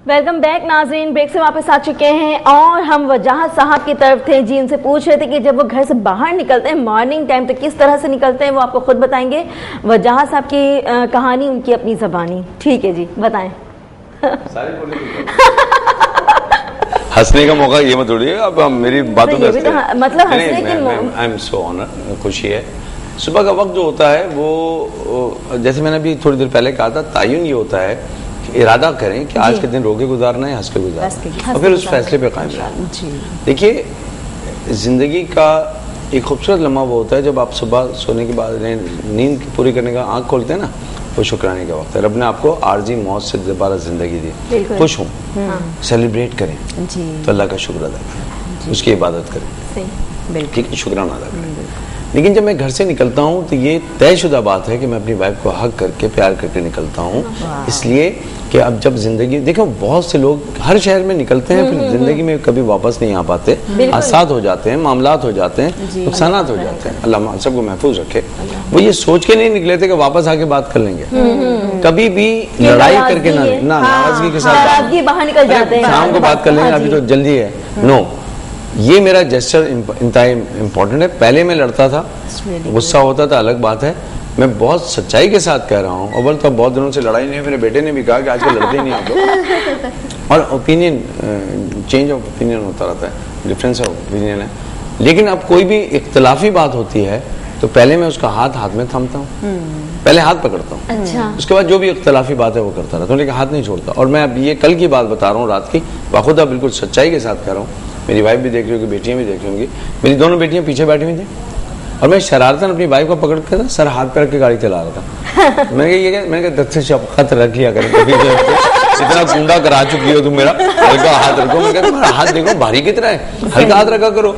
Welcome back नाज़रीन। Break से वापस आ चुके हैं और हम वजाहत साहब की तरफ थे जी। इनसे पूछ रहे थे कि जब वो घर से बाहर निकलते हैं मॉर्निंग टाइम तो किस तरह से निकलते हैं, वो आपको खुद बताएंगे। वजाहत साहब की कहानी उनकी अपनी ज़बानी। ठीक है जी, बताएं। हंसने का मौका ये मत उड़िए, अब हम मेरी बातों में मतलब हंसने की आई एम सो ऑनर, खुशी है। सुबह का वक्त जो होता है वो जैसे मैंने अभी थोड़ी देर पहले कहा था, तायुन ये होता है कि इरादा करें कि आज के दिन रो के गुजारना है, हंस के गुजारना है और फिर उस फैसले पे कायम रहना। देखिए, जिंदगी का एक खूबसूरत लम्हा वो होता है जब आप सुबह सोने के बाद नींद पूरी करने का आँख खोलते हैं ना, वो शुक्राने का वक्त है। रब ने आपको आर्जी मौत से दोबारा जिंदगी दी, खुश हूँ, सेलिब्रेट करें तो अल्लाह का शुक्र अदा करें, उसकी इबादत करें, ठीक है, शुक्राना अदा करें। लेकिन जब मैं घर से निकलता हूँ तो ये तयशुदा बात है कि मैं अपनी वाइफ को हक करके प्यार करके निकलता हूँ, इसलिए कि अब जब जिंदगी देखो, बहुत से लोग हर शहर में निकलते हैं फिर जिंदगी में कभी वापस नहीं आ पाते, हादसात हो जाते हैं, मामलात हो जाते हैं, नुकसानात हो जाते हैं। अल्लाह सबको महफूज रखे। वो ये सोच के नहीं निकले थे कि वापस आके बात कर लेंगे, कभी भी लड़ाई करके ना नाराजगी के साथ बाहर निकल जाते हैं, शाम को बात कर लेंगे, अभी तो जल्दी है। नो, ये मेरा जेस्चर इंतहाई इम्पोर्टेंट है। पहले मैं लड़ता था, गुस्सा होता था, अलग बात है। मैं बहुत सच्चाई के साथ कह रहा हूँ। अव्वल तो बहुत दिनों से लड़ाई नहीं है, मेरे बेटे ने भी कहा कि आजकल लड़ते ही नहीं आप लोग। और ओपिनियन, चेंज ऑफ ओपिनियन होता रहता है, डिफरेंस ऑफ ओपिनियन है। लेकिन अब कोई भी इख्तलाफी बात होती है तो पहले मैं उसका हाथ में थामता हूँ, पहले हाथ पकड़ता हूँ, अच्छा। उसके बाद जो भी इख्तलाफी बात है वो करता रहता हूँ, लेकिन हाथ नहीं छोड़ता। और मैं अब ये कल की बात बता रहा हूँ, रात की, बाखुदा बिल्कुल सच्चाई के साथ कह रहा हूँ। मेरी वाइफ भी देख रही होगी, बेटियां भी देख रही होंगी। मेरी दोनों बेटियां पीछे बैठी हुई थी और मैं शरारतन अपनी वाइफ को पकड़ के था, सर हाथ पे रख के गाड़ी चला रहा था। मैंने कहा दस से शफ़क़त रख लिया करें, कभी इतना गुंडा करा चुकी हो तुम, मेरा हल्का हाथ रखो। मैं कहता हाथ देखो भारी कितना है, हल्का हाथ रखा करो।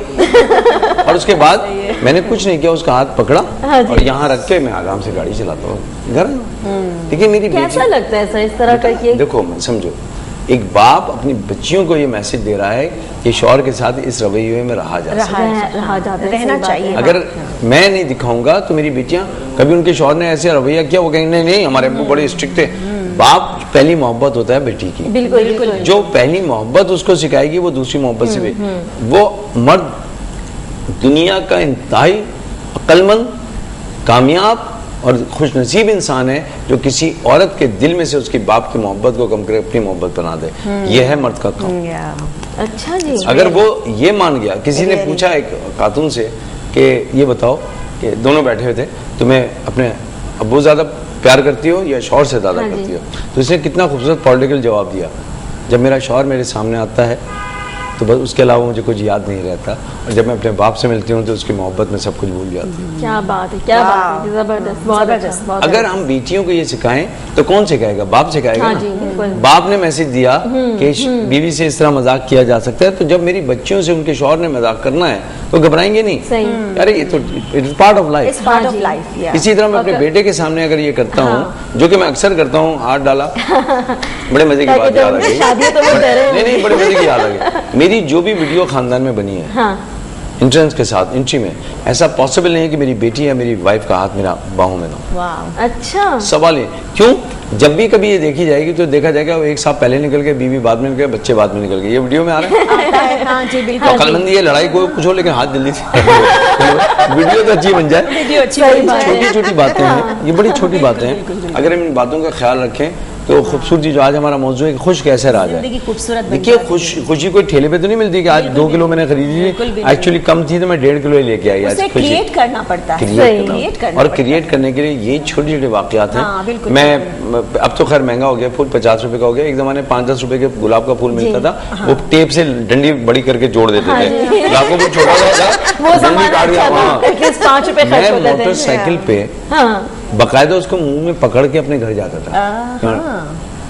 और उसके बाद मैंने कुछ नहीं किया, उसका हाथ पकड़ा और यहाँ रख के मैं आराम से गाड़ी चलाता हूँ घर। देखिए मेरी कैसा लगता है सर इस तरह करके? देखो समझो, एक बाप अपनी बच्चियों को ये मैसेज दे रहा है कि शौहर के साथ इस रवैये में रहना चाहिए। अगर मैं नहीं दिखाऊंगा तो मेरी बेटियां, कभी उनके शौहर ने ऐसे रवैया किया, वो कहेंगे नहीं हमारे अब्बू बड़े स्ट्रिक्ट थे। बाप पहली मोहब्बत होता है बेटी की, बिल्कुल। जो पहली मोहब्बत उसको सिखाएगी वो दूसरी मोहब्बत से भी। वो मर्द दुनिया का इंतहाई अक्लमंद, कामयाब और खुशनसीब इंसान है जो किसी औरत के दिल में से उसकी बाप की मोहब्बत को कम करके अपनी मोहब्बत बना दे। यह है मर्द का काम। अच्छा जी। अगर वो ये मान गया, किसी ने पूछा एक खातून से कि ये बताओ कि दोनों बैठे हुए थे, तुम्हें अपने अब्बू ज्यादा प्यार करती हो या शौहर से ज्यादा करती हो? तो इसने कितना खूबसूरत पॉलिटिकल जवाब दिया, जब मेरा शौहर मेरे सामने आता है तो बस उसके अलावा मुझे कुछ याद नहीं रहता, और जब मैं अपने बाप से मिलती हूँ तो उसकी मोहब्बत में सब कुछ भूल जाती हूँ। क्या बात है, क्या बात है, जबरदस्त, बहुत अच्छा। अगर हम बेटियों को ये सिखाएं तो कौन सिखाएगा? बाप सिखाएगा ना। बाप ने मैसेज दिया कि बीवी से इस तरह मजाक किया जा सकता है, तो जब मेरी बच्चियों से उनके शौहर ने मजाक करना है तो घबराएंगे नहीं। अरे ये तो इट्स पार्ट ऑफ लाइफ। इसी तरह मैं अपने बेटे के सामने अगर ये करता हूँ, जो कि मैं अक्सर करता हूँ, हाथ डाला, बड़े मजे की बात याद आ गई। नहीं, बड़े मजे की याद आ गई। मेरी जो भी वीडियो खानदान में बनी है, इंट्रेंस के साथ, इंट्री में, ऐसा पॉसिबल नहीं है कि मेरी बेटी या मेरी वाइफ का हाथ मेरा बाहों में ना। अच्छा, सवाल है क्यों? जब भी कभी ये देखी जाएगी तो देखा जाएगा वो एक साल पहले निकल गए, बीवी बाद में निकल गए, बच्चे बाद में निकल गए। ये वीडियो में आ रहा है। अकलमंदी है, लड़ाई को कुछ हो लेकिन हाथ जल्दी से वीडियो तो अच्छी बन जाए। छोटी छोटी बातें हैं, ये बड़ी छोटी बातें हैं। अगर हम इन बातों का ख्याल रखें तो खूबसूरती, जो आज हमारा मौजूद है, खुश कैसे रह जाए। देखिए, खुशी कोई ठेले पे तो नहीं मिलती कि आज 2 किलो मैंने खरीदी थी, एक्चुअली कम थी तो मैं 1.5 किलो ही लेके आई। आज क्रिएट करना पड़ता है, और क्रिएट करने के लिए ये छोटे छोटे वाकयात हैं। मैं अब तो खैर महंगा हो गया, फूल 50 रुपए का हो गया। एक जमाने 5-10 रुपए के गुलाब का फूल मिलता था, वो टेप से डंडी बड़ी करके जोड़ देते थे। गुलाब को छोटा डंडी काट दिया। मैं मोटरसाइकिल पे बकायदा उसको मुंह में पकड़ के अपने घर जाता था।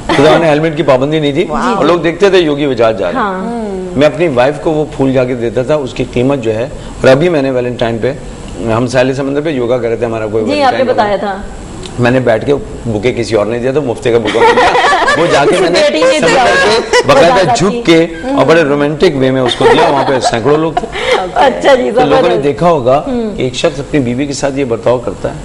तो हेलमेट की पाबंदी नहीं थी और लोग देखते थे योगी बजाज जा रहे हैं। मैं अपनी वाइफ को वो फूल जाके देता था, उसकी कीमत जो है। और अभी मैंने वैलेंटाइन पे, हम साले समंदर पे योगा कर रहे थे, हमारा कोई आपने बताया था, मैंने बैठ के बुके किसी और ने दिया तो मुफ्ते का बुका वो जाके मैंने बकायदा झुक के और बड़े रोमांटिक वे में उसको दिया। वहाँ पे सैकड़ों लोग थे। अच्छा जी, तो लोगों ने देखा होगा कि एक शख्स अपनी बीवी के साथ ये बर्ताव करता है।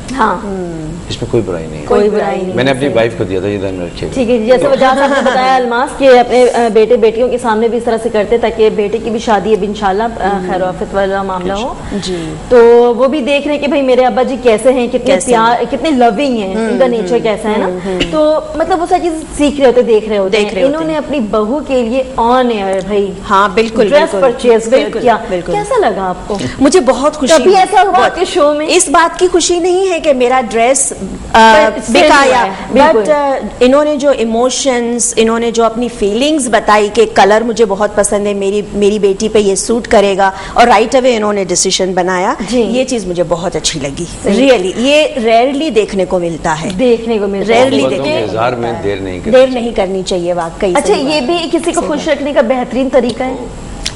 इसमें कोई बुराई नहीं है, कोई बुराई नहीं। मैंने अपनी वाइफ को दिया था, ये ध्यान में रखिएगा। ठीक है, जैसे वजाहत साहब ने बताया अलमास कि अपने बेटे बेटियों के सामने भी इस तरह से करते ताकि बेटे की भी शादी अब इंशाल्लाह खैर आफियत वाला मामला हो जी। तो वो भी देख रहे हैं कि भाई मेरे अब्बा जी कैसे हैं, कितने प्यार, कितने लविंग हैं, उनका नेचर कैसा है ना, तो मतलब वो सारी चीज सीख रहे होते, देख रहे होते हैं। इन्होंने अपनी बहू के लिए ऑन एयर भाई हाँ बिल्कुल ड्रेस परचेज किया, बिल्कुल। कैसा लगा आपको? मुझे बहुत खुशी कभी ऐसा हुआ आपके शो में? इस बात की खुशी नहीं है कि मेरा ड्रेस बिक आया, बिल्कुल। बट इन्होंने जो इमोशंस, इन्होंने जो अपनी फीलिंग्स बताई कि कलर मुझे बहुत पसंद है, मेरी बेटी पे ये सूट करेगा, और राइट अवे इन्होंने डिसीजन बनाया, ये चीज मुझे बहुत अच्छी लगी। रियली ये रेयरली देखने को मिलता है, देखने को मिलता है। Rarely मोहब्बतों के देखने इज़हार में देर नहीं करनी चाहिए वाकई। अच्छा, ये भी किसी को खुश रखने का बेहतरीन तरीका है,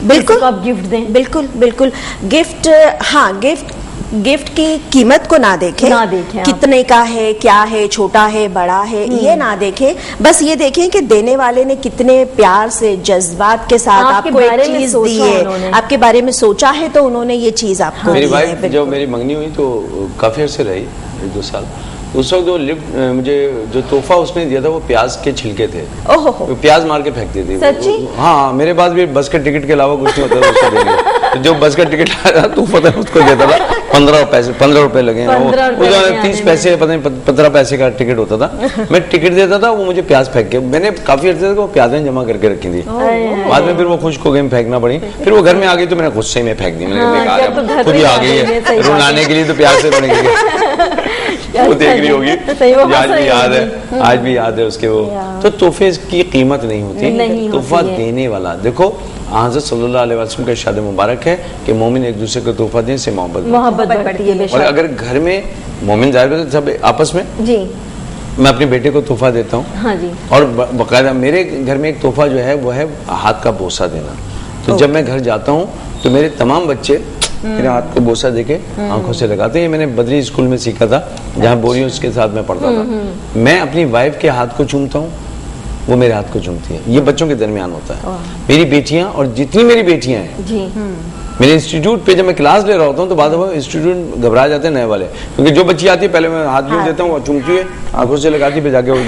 बिल्कुल किसी को आप गिफ्ट दें। बिल्कुल बिल्कुल। गिफ्ट, हाँ गिफ्ट की कीमत को ना देखें, कितने का है, क्या है, छोटा है, बड़ा है, ये ना देखें, बस ये देखें कि देने वाले ने कितने प्यार से, जज्बात के साथ आपको एक चीज दी है, आपके बारे में सोचा है, तो उन्होंने ये चीज आपको मेरी दी वाइफ है। जब मेरी मंगनी हुई तो काफी अर्से रही, 1-2 साल, उस वक्त मुझे जो तोहफा उसने दिया था वो प्याज के छिलके थे। ओहो, वो प्याज मार के फेंकती थी। सच्ची? हाँ, मेरे पास भी बस के टिकट के अलावा कुछ नहीं होता था उसको देने को। तो जो बस का टिकट आया तोहफा था उसको देता था, 15 रुपए लगे, 30 पैसे, पता नहीं 15 पैसे का टिकट होता था। मैं टिकट देता था, वो मुझे प्याज फेंक के, मैंने काफी अर्से तक वो प्याजें जमा करके रखी थी। बाद में फिर वो खुश हो गई, फेंकना पड़ी, फिर वो घर में आ गई तो मैंने गुस्से में फेंक दी। मैंने खुद ही आ गई है, रुलाने के लिए तो प्याज से बनेगी। वो देख रही होगी, आज भी याद है, आज भी याद है उसके वो। तो तोहफे की कीमत नहीं होती, तोहफा देने वाला। देखो हज़रत सल्लल्लाहु अलैहि वसल्लम का इरशाद मुबारक है कि मोमिन एक दूसरे को तोहफा दें से मोहब्बत बढ़ती है। और अगर घर में मोमिन जाहिर सब आपस में, जी मैं अपने बेटे को तोहफा देता हूँ, हाँ जी, और बाकायदा मेरे घर में एक तोहफा जो है वो है हाथ का बोसा देना। तो जब मैं घर जाता हूँ तो मेरे तमाम बच्चे मेरे हाथ को बोसा देके आंखों से लगाते हैं। ये मैंने बदरी स्कूल में सीखा था, जहाँ बोरियों के साथ मैं पढ़ता था। मैं अपनी वाइफ के हाथ को चूमता हूँ, वो मेरे हाथ को चूमती है। ये बच्चों के दरमियान होता है। मेरी बेटियां, और जितनी मेरी बेटियां हैं जी, मेरे इंस्टीट्यूट पे जब मैं क्लास ले रहा होता हूँ तो बाद में इंस्टीट्यूट घबरा जाते हैं नए वाले, क्योंकि जो बच्ची आती है पहले मैं हाथ जोड़ देता हूँ, वो चूमती है, आंखों से लगाती, फिर जाके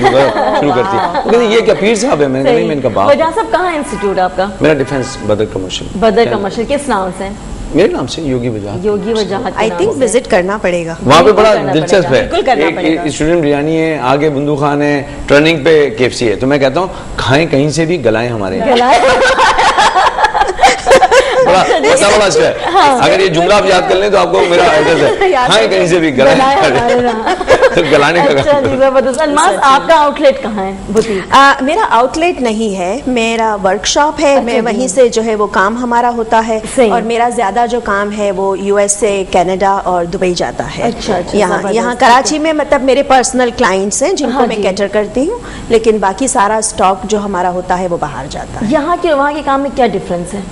शुरू करती है। तो ये क्या पीर साहब है? मैंने नहीं, मैं इनका बाप। वजह साहब कहाँ इंस्टीट्यूट आपका? मेरा डिफेंस बदर कमर्शियल। बदर कमर्शियल किस नाम से? मेरे नाम से योगी वजाहत। योगी वजाहत। आई थिंक विजिट करना पड़ेगा वहाँ पे, बड़ा करना दिलचस्प पड़ेगा। है। एक स्टूडेंट बिरयानी है, आगे बंदू खान है, टर्निंग पे केएफसी है। तो मैं कहता हूँ खाएं कहीं से भी, गलाएं हमारे बड़ा अच्छा है। अगर ये जुमला आप याद कर लें तो आपको मेरा एड्रेस है, खाएं कहीं से भी, गलाएं तो गलाने का। अच्छा जी, जबरदस्त। अलमास, आपका आउटलेट कहाँ है? बुटीक? मेरा आउटलेट नहीं है, मेरा वर्कशॉप है। मैं वहीं से जो है वो काम हमारा होता है, और मेरा ज्यादा जो काम है वो यूएसए, कनाडा और दुबई जाता है। यहाँ कराची में मतलब मेरे पर्सनल क्लाइंट्स हैं जिनको मैं कैटर करती हूँ, लेकिन बाकी सारा स्टॉक जो हमारा होता है वो बाहर जाता है। यहाँ के वहाँ के काम में क्या डिफरेंस है?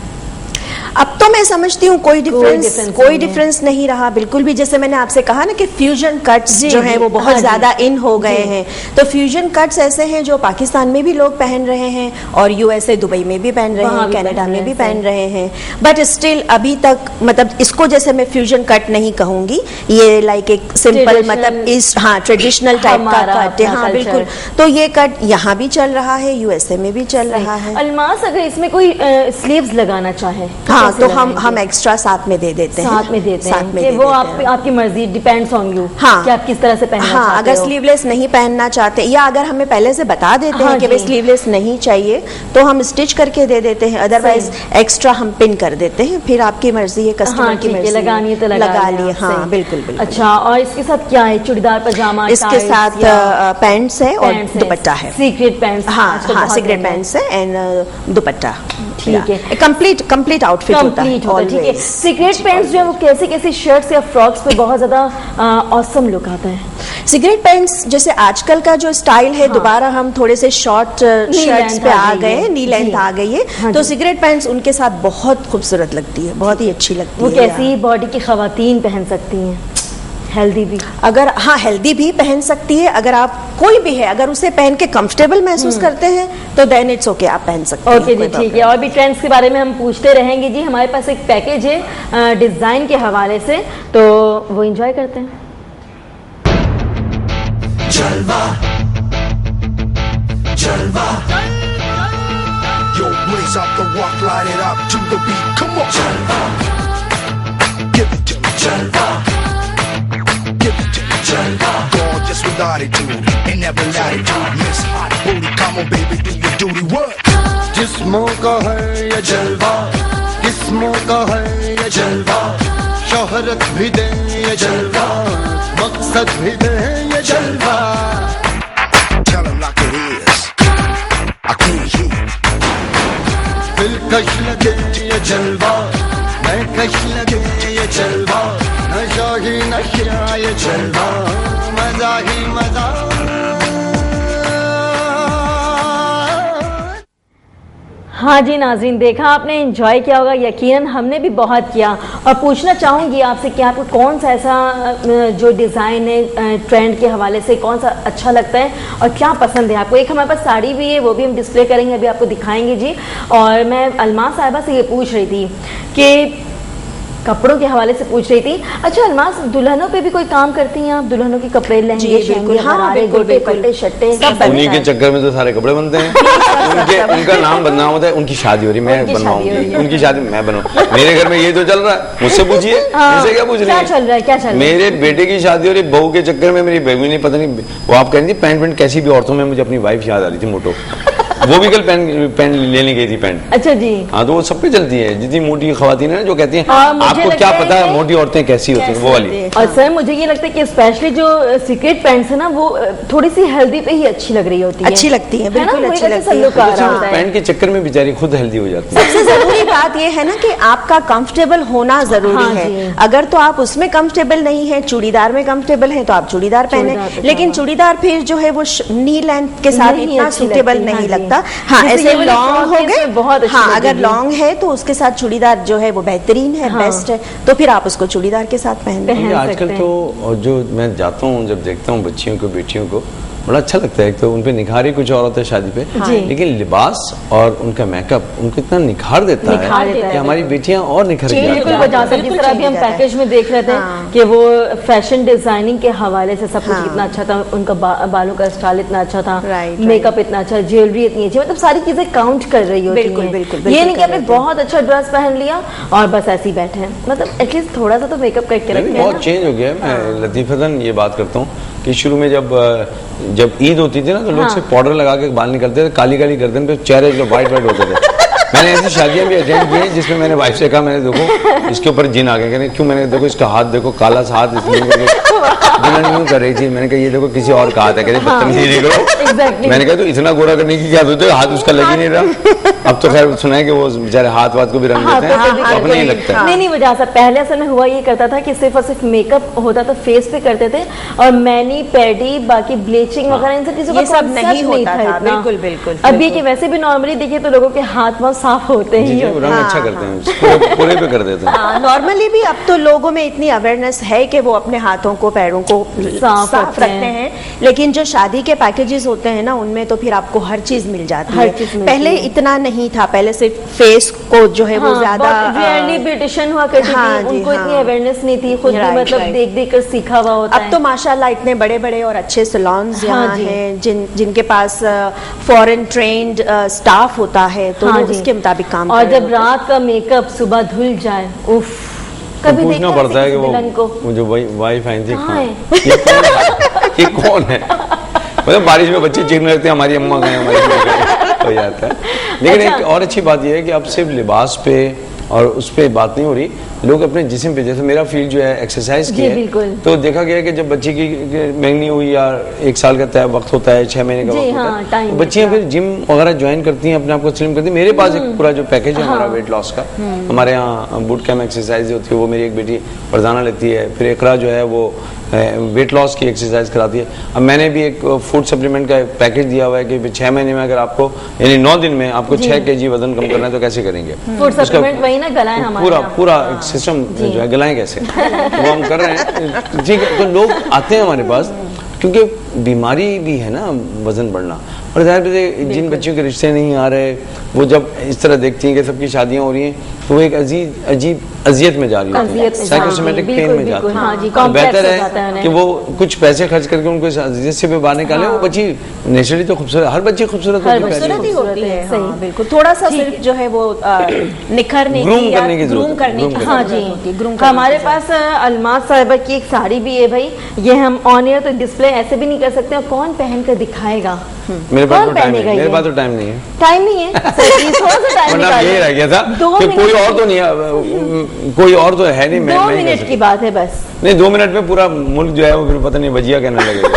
अब तो मैं समझती हूँ कोई डिफरेंस नहीं रहा बिल्कुल भी। जैसे मैंने आपसे कहा ना कि फ्यूजन कट्स जो हैं वो बहुत ज्यादा इन हो गए हैं, तो फ्यूजन कट्स ऐसे हैं जो पाकिस्तान में भी लोग पहन रहे हैं, और यूएसए, दुबई में भी पहन रहे हैं, कनाडा में भी पहन रहे हैं, बट स्टिल अभी तक मतलब इसको जैसे मैं फ्यूजन कट नहीं कहूंगी, ये लाइक एक सिंपल मतलब इस ट्रेडिशनल टाइप का कट है। हाँ बिल्कुल, तो ये कट यहाँ भी चल रहा है, यूएसए में भी चल रहा है। अलमास, अगर इसमें कोई स्लीव्स लगाना चाहे हाँ तो हम एक्स्ट्रा साथ में दे देते हैं, साथ में देते हैं, वो आपकी मर्जी, डिपेंड्स ऑन यू कि आप किस तरह से पहनना चाहते हो। अगर स्लीवलेस नहीं पहनना चाहते, या अगर हमें पहले से बता देते हैं कि भाई स्लीवलेस नहीं चाहिए, तो हम स्टिच करके दे देते हैं, अदरवाइज एक्स्ट्रा हम पिन कर देते हैं। फिर आपकी मर्जी है, कस्टमर की मर्जी, लगानी है तो लगा लिए। हाँ बिल्कुल बिल्कुल। अच्छा, और इसके साथ क्या है? चूड़ीदार पजामा, इसके साथ पैंट्स है और दुपट्टा है, सीक्रेट पैंट्स। हाँ सीक्रेट पैंट्स है एंड दुपट्टा। ठीक है, कंप्लीट आउटफिट होता है। ठीक है। सीक्रेट पैंट्स जो है वो कैसी शर्ट्स या फ्रॉक्स पे बहुत ज्यादा ऑसम लुक आता है। सिगरेट पैंट्स जैसे आजकल का जो स्टाइल है, दोबारा हम थोड़े से शॉर्ट शर्ट्स पे आ गए, नी लेंथ आ गई है, तो सिगरेट पैंट्स उनके साथ बहुत खूबसूरत लगती है, बहुत ही अच्छी लगती है। वो कैसी बॉडी की खवातीन पहन सकती हैं? हेल्दी भी, अगर हाँ हेल्दी भी पहन सकती है, अगर आप कोई भी है अगर उसे पहन के कंफर्टेबल महसूस करते हैं तो देन इट्स ओके, आप पहन सकते हैं। ओके जी, ठीक है। और भी ट्रेंड्स के बारे में हम पूछते रहेंगे जी। हमारे पास एक पैकेज है डिजाइन के हवाले से, तो वो एंजॉय करते हैं। Jalva, Jalva. Yo, blaze up the walk, light it up to the beat. Come on, Jalva. Give it to me, Jalva. Give it to me, Jalva. Gorgeous with attitude and every latitude. Miss Hot Booty, come on, baby, do your duty. What? जिस्मों का है ये जलवा, किस्मों का है ये जलवा, शोहरत भी दे ये जलवा, मकसद भी दे ये जलवा. Tell him like it is. I can't hear. दिलकश लगे ये जलवा, मैं कश लगे ये जलवा, नशा ही नशा ये जलवा, मजा ही मजा. हाँ जी नाज़रीन, देखा आपने, एंजॉय किया होगा, यकीनन हमने भी बहुत किया. और पूछना चाहूँगी आपसे कि आपको कौन सा ऐसा जो डिज़ाइन है ट्रेंड के हवाले से कौन सा अच्छा लगता है और क्या पसंद है आपको. एक हमारे पास साड़ी भी है, वो भी हम डिस्प्ले करेंगे, अभी आपको दिखाएंगे जी. और मैं अलमास साहिबा से ये पूछ रही थी कि कपड़ों के हवाले से पूछ रही थी. अच्छा अलमास, दुल्हनों पे भी कोई काम करती हैं आप? दुल्हनों के कपड़े, लहंगे, बिल्कुल, हाँ, गरारे, बिल्कुल, गोटे, बिल्कुल. पट्टे, शट्टे सब बनता उन्हीं के है. चक्कर में तो सारे कपड़े बनते हैं. उनका नाम बदनाम होता है. उनकी शादी हो रही, मैं उनकी शादी हो रही बनवाऊंगी, है. उनकी शादी मैं बनाऊं. मेरे घर में ये तो चल रहा है, मुझसे पूछिए. मुझसे क्या पूछ रही क्या है? चल रहा है, क्या चल रहा है? मेरे बेटे की शादी हो रही, बहू के चक्कर में मेरी बेबी ने पता नहीं, वो आप कह रही थी पैंट कैसी भी औरतों में, मुझे अपनी वाइफ याद आ रही थी मोटो. वो भी कल पैंट लेने गई थी पैंट. अच्छा जी. हाँ, तो वो सब पे चलती है. जितनी मोटी खवातीन है ना, जो कहती हैं मुझे आपको लगता क्या है पता है कि मोटी औरतें कैसी होती हैं, वो वाली. और सर मुझे ये लगता है कि स्पेशली जो सीक्रेट पैंट्स है ना, वो थोड़ी सी हेल्दी पे ही अच्छी लग रही होती है. अच्छी लगती है, बिल्कुल अच्छी लगती है. लुक आ रहा होता है. पैंट के चक्कर में बेचारी खुद हेल्दी हो जाती है. सबसे जरूरी बात यह है ना कि आपका कंफर्टेबल होना जरूरी हाँ जी. है. अगर तो आप उसमें कंफर्टेबल नहीं है, चूड़ीदार में कंफर्टेबल है, तो आप चूड़ीदार पहने. चूड़ीदार पे लेकिन हाँ. चूड़ीदार फिर जो है वो नी लेंथ के साथ नहीं इतना अच्छी सूटेबल लगती, नहीं हाँ जी. लगता. हाँ, जैसे ऐसे ये वाली लॉन्ग फ्रॉक हो है, गए. इसमें बहुत अच्छी हाँ, अगर लगेगी. लॉन्ग है तो उसके साथ चूड़ीदार जो है वो बेहतरीन है, हाँ. बेस्ट है. तो फिर आप उसको चूड़ीदार के साथ पहन पहन ये आजकल सकते तो, और जो मैं जाता हूँ जब देखता हूँ बच्चियों को, बेटियों को, बड़ा अच्छा लगता है. एक तो उन पे निखारी कुछ और होता है शादी पे, जी. लेकिन लिबास और उनका मेकअप उनको इतना निखार देता निखार है देता है. कि हमारी बेटियां और निखर के बिल्कुल आती वजह हैं. से जिस तरह अभी हम बिल्कुल पैकेज में देख रहे थे हाँ. कि वो फैशन डिजाइनिंग के हवाले से सब कुछ हाँ. इतना अच्छा था, उनका बालों का स्टाइल इतना अच्छा था, राइट, मेकअप इतना अच्छा, ज्वेलरी इतनी अच्छी, मतलब सारी चीजें काउंट कर रही होती बिल्कुल, हैं. बिल्कुल, ये बिल्कुल नहीं कि कर आपने रही थी. बहुत अच्छा ड्रेस पहन लिया और बस ऐसे ही बैठे हैं. मतलब एटलीस्ट थोड़ा सा तो मेकअप करके नहीं, रखते हैं बहुत ना. चेंज हो गया है. मैं लतीफतन ये बात करता हूँ कि शुरू में जब ईद होती थी ना, तो लोग हाँ. सिर्फ पाउडर लगा के बाल निकलते थे, काली काली गर्दन पे, चेहरे जो व्हाइट व्हाइट होते थे. मैंने ऐसी शादियां भी अटेंड की हैं जिसमें मैंने वाइफ से कहा, मैंने देखो इसके ऊपर जिन आ गए. कहने क्यों? मैंने देखो इसका हाथ देखो, काला सा हाथ इसलिए जिन्होंने यूं कर रही थी. मैंने कहा ये देखो किसी और का हाथ है. कहते बदतमीजी नहीं करो. Exactly. मैंने कहा तो इतना गोरा करने की क्या जरूरत है, हाथ उसका लग ही नहीं रहा. अब तो खैर सुना है कि वो बेचारे हाथ वाथ को भी रंग देते हैं, तो अपने ही लगता है. नहीं नहीं वजह से पहले असल में हुआ ये करता था कि सिर्फ और सिर्फ मेकअप होता था, फेस पे करते थे, और मैनी पेडी बाकी ब्लीचिंग वगैरह इन सब चीजों का ये सब concept नहीं होता था. इतना. बिल्कुल, बिल्कुल, अब ये बिल्कुल. कि वैसे भी नॉर्मली देखिए तो लोगों के हाथ वाथ साफ होते ही जी, वो होते रंग हैं. अच्छा करते हैं, पूरे पे कर देते हैं. नॉर्मली भी अब तो लोगों में इतनी अवेयरनेस है कि वो अपने हाथों को, पैरों को साफ साफ रखते रखते हैं. लेकिन जो शादी के पैकेजेस होते हैं ना, उनमें तो फिर आपको हर चीज मिल जाती हर है. चीज मिलती पहले है. इतना नहीं था. पहले सिर्फ फेस को जो है वो ज्यादा रेयरली ब्यूटिशियन हुआ करती हाँ थी, जी, उनको इतनी हाँ. अवेयरनेस नहीं थी, खुद भी Right, मतलब right. देख देख कर सीखा हुआ होता अब है. तो माशाल्लाह इतने बड़े बड़े और अच्छे सैलून्स हाँ यहाँ जी. हैं जिनके पास फॉरेन ट्रेंड स्टाफ होता है, तो हाँ वो जी. उसके मुताबिक काम और कर रहे जब होते हैं. रात का मेकअप सुबह धुल जाए, उफ. तो कभी पूछना देखा पड़ता है कि किसी दुल्हन को? वो जो वाइफ आई थी, कहाँ ये कौन है? मतलब बारिश में बच्चे चीखने लगते हैं हमारी अम्मा गए, हमारी अम्मा गए, हो जाता है. लेकिन अच्छा. एक और अच्छी बात यह है कि अब सिर्फ लिबास पे और उस पे बात नहीं हो रही, लोग अपने जिस्म पे, जैसे मेरा फील्ड जो है एक्सरसाइज की जी, है, बिल्कुल. तो देखा गया कि जब बच्ची की मंगनी हुई या 1 साल का तय वक्त होता है, 6 महीने का जी, वक्त हाँ, होता है, टाइम तो बच्चियां फिर जिम वगैरह ज्वाइन करती हैं, अपने आप को स्लिम करती हैं. मेरे पास एक पूरा जो पैकेज है हमारा वेट लॉस का, हमारे यहाँ बूट कैम्प एक्सरसाइज होती है, वो मेरी एक बेटी फरजाना लेती है. फिर इकरा जो है वो वेट लॉस की एक्सरसाइज कराती है. अब मैंने भी एक फूड सप्लीमेंट का पैकेज दिया हुआ है कि 6 महीने में अगर आपको, यानी 9 दिन में आपको 6 kg वजन कम करना है तो कैसे करेंगे. फूड सप्लीमेंट वही ना गलाएं हमारे पूरा यहाँ. पूरा एक सिस्टम जो है, गलाएं कैसे, वो हम कर रहे हैं. ठीक है, तो लोग आते हैं हमारे पास क्योंकि बीमारी भी है ना वजन बढ़ना. और जाहिर है जिन बच्चियों के रिश्ते नहीं आ रहे, वो जब इस तरह देखती हैं कि सबकी शादियां हो रही हैं, तो वो एक अजीब अजियत में जा रही होती है, साइकोसोमेटिक पेन में जाती है। तो बेहतर है कि वो कुछ पैसे खर्च करके उनको इस अजियत से भी बाहर निकालें। वो बच्ची नेचुरली तो खूबसूरत, हर बच्ची खूबसूरत होती है, हाँ, बिल्कुल। थोड़ा सा सिर्फ जो है वो निखरने ग्रूम करने की ग्रूम करने की, हाँ जी। हमारे पास अलमास साहिबा की एक साड़ी भी है भाई, ये हम ऑन एयर तो डिस्प्ले ऐसे भी नहीं कर सकते, कौन पहन कर दिखाएगा? मेरे पास तो टाइम नहीं है, मेरे पास तो टाइम नहीं है, टाइम नहीं है, थोड़ा सा टाइम निकालिए। यही रह गया था कि कोई और तो नहीं है, कोई और तो है नहीं। 2 मिनट की बात है बस। नहीं, 2 मिनट में पूरा मुल्क जो है वो फिर पता नहीं भजिया कहने लगेगा।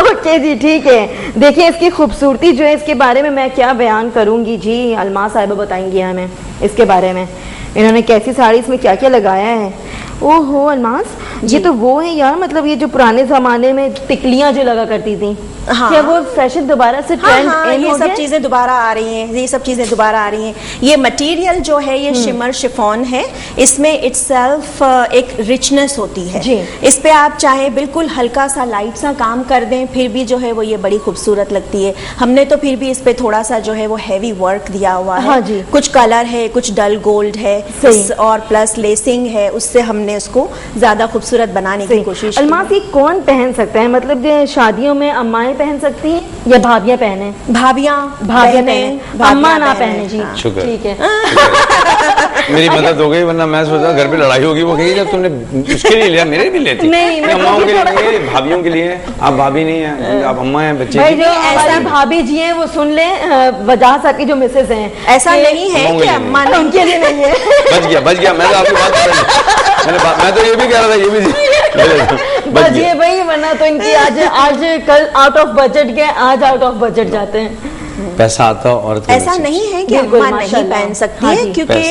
ओके जी, ठीक है। देखिए इसकी खूबसूरती जो है, इसके बारे में मैं क्या बयान करूंगी जी, अलमास साहिबा बताएंगी हमें इसके बारे में। इन्होंने कैसी साड़ी इसमें क्या क्या लगाया है। ओहो अलमास, ये तो वो है यार, मतलब ये जो पुराने जमाने में टिकलियां जो लगा करती थी, हाँ। क्या वो फैशन दोबारा से ट्रेंड ये सब चीजें दोबारा आ रही हैं, ये सब चीजें दोबारा आ रही हैं। ये मटेरियल जो है ये शिमर शिफॉन है, इसमें इटसेल्फ एक रिचनेस होती है जी। इस पे आप चाहे बिल्कुल हल्का सा लाइट सा काम कर दें, फिर भी जो है वो ये बड़ी खूबसूरत लगती है। हमने तो फिर भी इस पे थोड़ा सा जो है वो हैवी वर्क दिया हुआ है, हाँ जी। कुछ कलर है, कुछ डल गोल्ड है और प्लस लेसिंग है, उससे हमने उसको ज्यादा खूबसूरत बनाने की कोशिश की। अलमास, ये कौन पहन सकता है? मतलब शादियों में अम्माएं पहन सकती हैं या भाभियां पहने? भाभियां पहने, अम्मा ना पहने जी। शुक्र, ठीक है। मेरी मदद हो गई, वरना मैं सोचा घर पे लड़ाई होगी। वो कहेगी जब तुमने उसके लिए लिया मेरे भी लेती। नहीं, अम्माओं के लिए, भाभियों के लिए। आप भाभी नहीं है, आप अम्मा है बच्चे भाई, जो ऐसा भाभी जी हैं वो सुन ले, वजह साहब की जो मिसेज हैं, ऐसा नहीं है कि अम्मा उनके लिए नहीं है। बच गया। मैं तो आपकी बात मैं तो ये भी कह रहा था, ये भी बचिए भाई, वरना तो इनकी आज कल आउट ऑफ बजट गए, आज आउट ऑफ बजट जाते हैं। पैसा आता और ऐसा नहीं है कि अम्मा नहीं पहन सकती है, क्योंकि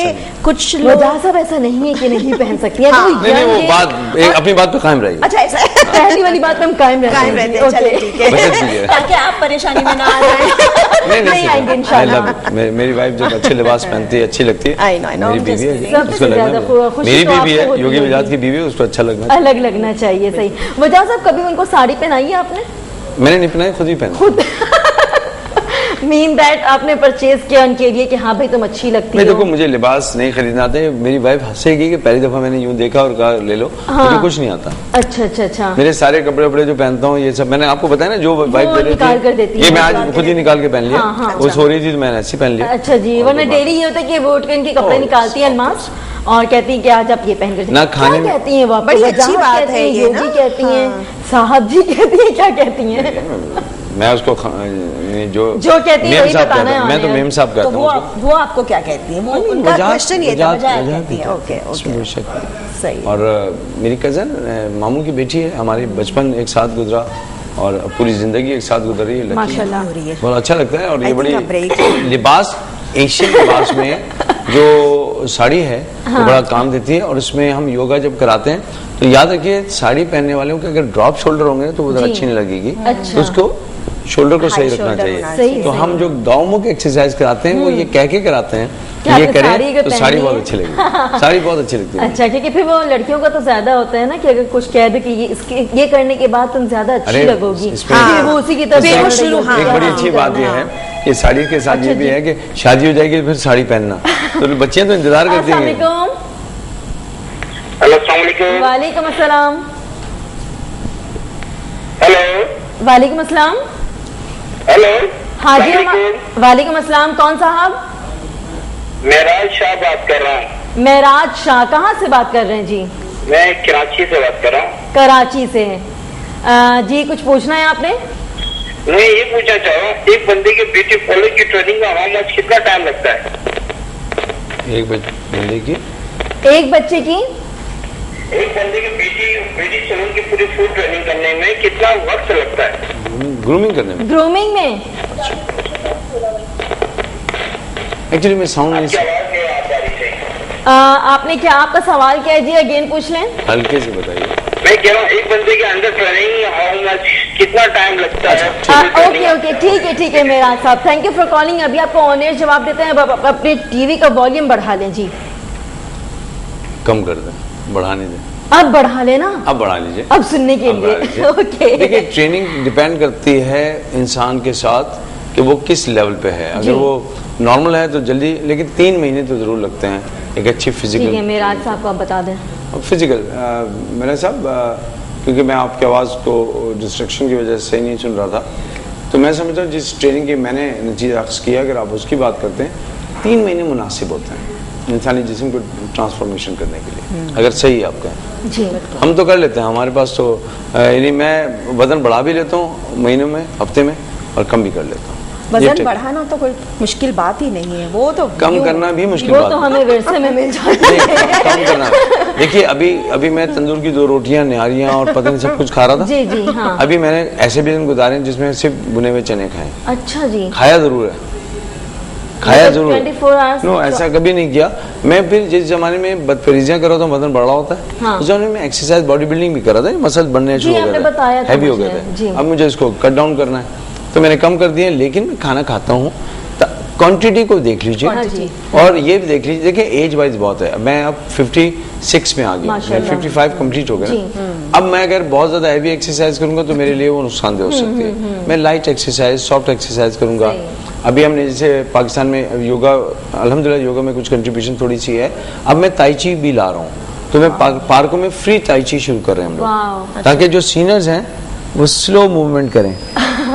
कुछ वजह सब ऐसा नहीं है कि नहीं पहन सकती है। नहीं, वो बात अपनी बात पे कायम रहेगी। अच्छा, ऐसा पहली वाली बात पे हम कायम रहते हैं। चलिए ठीक है, ताकि आप परेशानी में ना आ जाए। नहीं आएंगे इंशाल्लाह। मेरी वाइफ जब अच्छे लिबास पहनती है, अच्छी लगती है। मेरी बीवी है, उसको लगना, मेरी बीवी है, योगी मिजाज की बीवी है, उसको अच्छा लगना, अलग लगना चाहिए। सही। वजह साहब, कभी उनको साड़ी पहनाई है आपने? मैंने नहीं पहनाई, खुद ही पहना। मीन दैट आपने परचेज किया उनके लिए कि हाँ भाई तुम अच्छी लगती हो? देखो, मुझे लिबास नहीं खरीदना आता है। मेरी वाइफ हंसेगी कि पहली दफा मैंने यूं देखा और कहा ले लो। मुझे कुछ नहीं आता। अच्छा। मेरे सारे कपड़े वपड़े जो पहनता हूँ, ये सब मैंने आपको बताया ना, जो वाइफ दे रही थी, ये मैं आज खुद ही निकाल के पहन लिया। वो सो रही थी तो मैंने ऐसे पहन लिया। अच्छा जी, वरना डेली ये होता है कि वो उठ के इनके कपड़े निकालती है अलमास और कहती है कि आज आप ये पहन कर ना खाने में कहती हैं, वो बड़ी अच्छी बात है ये ना, कहती हैं, साहब जी कहती हैं, क्या कहती हैं? मैं उसको जो कहती है वही बताना है। मैं तो मेम साहब कहता हूँ। वो आपको क्या कहती है? वो उनका क्वेश्चन ये था, कहती है। ओके, सही। और मेरी कजन मामू की बेटी है, हमारी बचपन एक साथ गुजरा और पूरी जिंदगी एक साथ गुजर रही है। माशाल्लाह, बहुत अच्छा लगता है। और ये बड़ी लिबास, एशियन लिबास में जो साड़ी है वो बड़ा काम देती है। और इसमें हम योगा जब कराते हैं तो याद रखिए, साड़ी पहनने वालों के अगर ड्रॉप शोल्डर होंगे तो वो अच्छी नहीं लगेगी। तो उसको शोल्डर को सही रखना चाहिए। तो हम जो गाँव के एक्सरसाइज कराते हैं वो ये कह के कराते हैं कि ये करें तो साड़ी बहुत अच्छी लगेगी। साड़ी बहुत अच्छी लगती है। अच्छा, क्योंकि फिर वो लड़कियों का तो ज्यादा होता है ना कि अगर कुछ कह दो कि ये करने के बाद तुम ज्यादा अच्छी लगोगी, वो उसी की तरफ शुरू। एक बड़ी अच्छी बात ये है कि साड़ी के साथ ये भी है कि शादी हो जाएगी फिर साड़ी पहनना, तो बच्चियां तो इंतजार करती हैं। वालेकुम अस्सलाम। हेलो। वालेकुम अस्सलाम। हेलो। हाँ जी, वालेकुम अस्सलाम। कौन साहब? मेराज शाह बात कर रहा हूँ। मेराज शाह, कहाँ से बात कर रहे हैं जी? मैं कराची से बात कर रहा हूँ। कराची से। जी, कुछ पूछना है आपने? मैं ये पूछना चाह रहा हूँ, एक बंदे के ब्यूटी पार्लर की ट्रेनिंग में हमारे कितना टाइम लगता है? एक बंदे की एक बंदे की ब्यूटी सैलून की पूरी फुल ट्रेनिंग करने में कितना वक्त लगता है? ग्रूमिंग करने में? ग्रूमिंग में एक्चुअली मैं साउंड नहीं आपने क्या, आपका सवाल क्या है जी? अगेन पूछ लें, हल्के से बताइए। मैं कह रहा हूँ एक बंदे के अंदर ट्रेनिंग हाउ मच, कितना टाइम लगता है? ओके, ठीक है मेराज साहब, थैंक यू फॉर कॉलिंग। अभी आपको ऑन एयर जवाब देते हैं। अपने टीवी का वॉल्यूम बढ़ा लें जी। कम कर दें, बढ़ाने दें। अब बढ़ा लेना, अब बढ़ा लीजिए, अब सुनने के अब बढ़ा लिए। लीजिए। ओके। देखिए ट्रेनिंग डिपेंड करती है इंसान के साथ कि वो किस लेवल पे है। जी। अगर वो नॉर्मल है तो जल्दी, लेकिन 3 महीने तो जरूर लगते हैं एक अच्छी ठीक है, फिजिकल मेराज साहब को आप बता दें। फिजिकल। मेरा साहब क्योंकि मैं आपकी आवाज़ को डिस्ट्रक्शन की वजह से नहीं सुन रहा था, तो मैं समझता हूँ जिस ट्रेनिंग की मैंने नतीजा अक्स किया, अगर आप उसकी बात करते हैं 3 महीने मुनासिब होते हैं इंसानी जिस्म को ट्रांसफॉर्मेशन करने के लिए, अगर सही है आपका। जी हम तो कर लेते हैं, हमारे पास तो यानी मैं वजन बढ़ा भी लेता हूँ महीनों में, हफ्ते में, और कम भी कर लेता हूँ। वजन बढ़ाना तो कोई मुश्किल बात ही नहीं है, वो तो कम करना भी मुश्किल वो बात तो है। हमें विरसे में मिल जाती नहीं, है। कम करना। देखिए अभी मैं तंदूर की 2 रोटियां, निहारियां और पता नहीं सब कुछ खा रहा था। जी जी हाँ। अभी मैंने ऐसे भी दिन गुजारे हैं जिसमें सिर्फ बुने हुए चने खाए। अच्छा जी। खाया जरूर है, खाया मतलब जरूर 24 hours नो, ऐसा कभी नहीं किया। मैं फिर जिस जमाने में बदतमीजियां कर रहा था, वजन बढ़ा होता है, हाँ। उस जमाने में एक्सरसाइज बॉडी बिल्डिंग भी कर रहा था, मसल बनने जी, शुरू हो आपने गए बताया थे, था हैवी हो मुझे, गए जी। थे। अब मुझे इसको कट डाउन करना है, तो मैंने कम कर दिए, लेकिन मैं खाना खाता हूँ। क्वांटिटी को देख लीजिए, और ये भी देख लीजिए। देखिए एज वाइज बहुत है, मैं अब 56 में आ गया, मैं 55 कंप्लीट हो गया ना। अब मैं अगर बहुत ज्यादा हैवी एक्सरसाइज करूंगा तो मेरे लिए वो नुकसानदेह हो सकती है। मैं लाइट एक्सरसाइज, सॉफ्ट एक्सरसाइज करूंगा। अभी हमने जैसे पाकिस्तान में योगा, अल्हम्दुलिल्लाह योगा में कुछ कंट्रीब्यूशन थोड़ी सी है। अब मैं ताई ची भी ला रहा हूँ, तो मैं पार्कों में फ्री ताई ची शुरू कर रहे हैं हम लोग, ताकि जो सीनियर्स हैं वो स्लो मूवमेंट करें।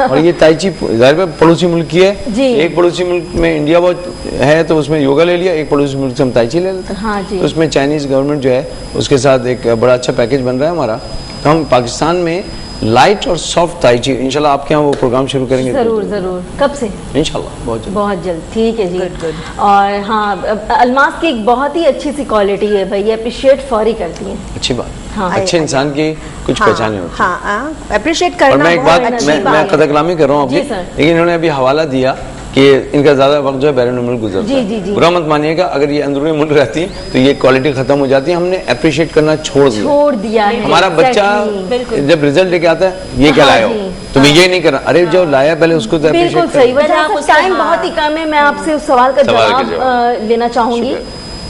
और ये ताई ची जाहिर है पड़ोसी मुल्क की है जी। एक पड़ोसी मुल्क में इंडिया बहुत है तो उसमें योगा ले लिया, एक पड़ोसी मुल्क से हम ताई ची ले लेते हैं। हाँ जी। तो उसमें चाइनीज गवर्नमेंट जो है उसके साथ एक बड़ा अच्छा पैकेज बन रहा है हमारा। तो हम पाकिस्तान में लाइट और सॉफ्ट ताई ची इंशाल्लाह आपके यहाँ वो प्रोग्राम शुरू करेंगे। जरूर जरूर। कब से? इंशाल्लाह बहुत जल्द। बहुत जल्द। ठीक है जी। और हाँ, अलमास की एक बहुत ही अच्छी सी क्वालिटी है भाई, अप्रिशिएट फौरी करती हैं। अच्छी बात। हाँ। अच्छे इंसान की कुछ पहचाने होती है। हाँ, अप्रिशिएट और करना मैं एक बहुत बात, अच्छी मैं बात है। कदर कलामी कर रहा हूँ जी आपकी, सर। लेकिन इन्होंने अभी हवाला दिया कि इनका ज्यादा वक्त जो है बैरून मुल्क गुजरता जी, जी, है। जी। बुरा मत मानिएगा, अगर ये अंदरूनी मुल्क रहती है तो ये क्वालिटी खत्म हो जाती है। हमने अप्रिशिएट करना छोड़ दिया है। हमारा बच्चा Exactly। जब रिजल्ट लेके आता है ये क्या हाँ लाया हो, जी, तुम्हें ये नहीं करना, अरे जो लाया पहले उसको तो बिल्कुल अप्रिशिएट सही। करो। वजह टाइम बहुत ही कम है, मैं आपसे उस सवाल का सवाल का जवाब लेना चाहूंगी।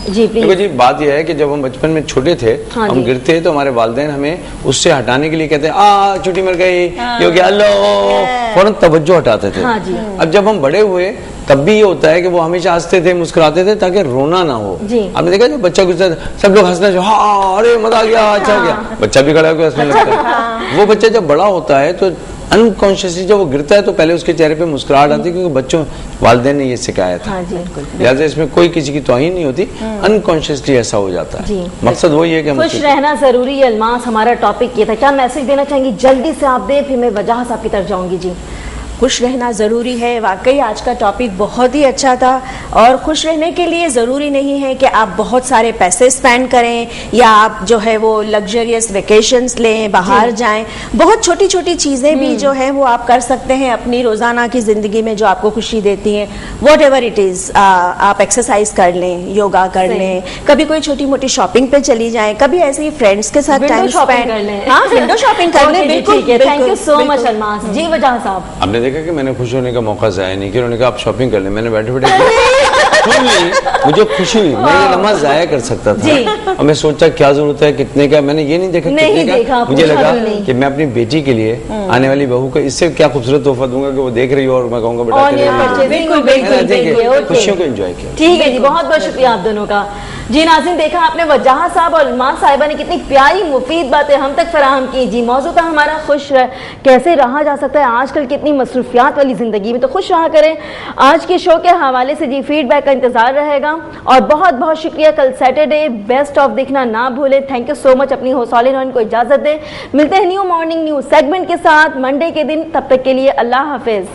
जी देखो प्लीज। जी, बात यह है कि जब हम बचपन में छोटे थे, हाँ हम जी। गिरते तो हमारे वालिदैन हमें उससे हटाने के लिए कहते हैं छुट्टी मिल गई, ये हो गया, अल्लाह, फौरन तवज्जो हटाते थे। हाँ जी। अब जब हम बड़े हुए तब भी ये होता है कि वो हमेशा हंसते थे, मुस्कुराते थे ताकि रोना ना हो। जी। आपने देखा जब बच्चा गुस्सा सब लोग हंसना, हाँ अरे मजा आ गया, अच्छा हो गया, बच्चा भी खड़ा होकर हंसने लगता है। वो बच्चा जब बड़ा होता है तो अनकॉन्शियसली जब वो गिरता है तो पहले उसके चेहरे पे मुस्कुराहट आती है, क्योंकि बच्चों वालिदैन ने ये सिखाया था। हाँ जी। लिहाजा इसमें कोई किसी की तौहीन नहीं होती, अनकॉन्शियसली ऐसा हो जाता है। जी। मकसद वही है कि हम खुश रहना जरूरी है। अलमास, हमारा टॉपिक ये था, क्या मैसेज देना चाहेंगी? जल्दी से आप दें, फिर मैं वजह साहब की तरफ जाऊंगी। जी खुश रहना ज़रूरी है। वाकई आज का टॉपिक बहुत ही अच्छा था, और खुश रहने के लिए ज़रूरी नहीं है कि आप बहुत सारे पैसे स्पेंड करें या आप जो है वो लग्जरियस वेकेशंस लें, बाहर जाएं। बहुत छोटी छोटी चीज़ें भी जो हैं वो आप कर सकते हैं अपनी रोज़ाना की ज़िंदगी में जो आपको खुशी देती हैं। वॉट एवर इट इज़, आप एक्सरसाइज कर लें, योगा कर लें, कभी कोई छोटी मोटी शॉपिंग पे चली जाएं, कभी ऐसे ही फ्रेंड्स के साथ टाइम स्पेंड कर लें। हाँ, विंडो शॉपिंग कर लें। बिल्कुल, thank you so much Almas ji. वजह साहब, आपने देखा कि मैंने खुश होने का मौका जाया नहीं किया, उन्होंने कहा आप शॉपिंग कर लें, मैंने बैठे बैठे सुन ली, मुझे खुशी हुई, मैं ये लम्हा जाया कर सकता था। और मैं सोचा क्या जरूरत है कितने का, मैंने ये नहीं देखा कितने का, मुझे लगा कि मैं अपनी बेटी के लिए, आने वाली बहू को इससे क्या खूबसूरत तोहफा दूंगा कि वो देख रही हो और मैं कहूँगा बेटा खुशियों को एंजॉय किया। ठीक है जी, बहुत बहुत शुक्रिया आप दोनों का। जी नाज़रीन, देखा आपने वजह साहब और अलमास साहिबा ने कितनी प्यारी मुफीद बातें हम तक फराहम की। जी मौजूद था हमारा खुश कैसे रहा जा सकता है आजकल कितनी मसरूफियात वाली जिंदगी में, तो खुश रहा करें। आज के शो के हवाले से जी फीडबैक का इंतजार रहेगा, और बहुत बहुत शुक्रिया। कल सैटरडे बेस्ट ऑफ देखना ना भूलें। Thank you so much. अपनी हौसले को इजाजत दें। मिलते हैं न्यू मॉर्निंग न्यूज सेगमेंट के साथ मंडे के दिन। तब तक के लिए अल्लाह हाफिज।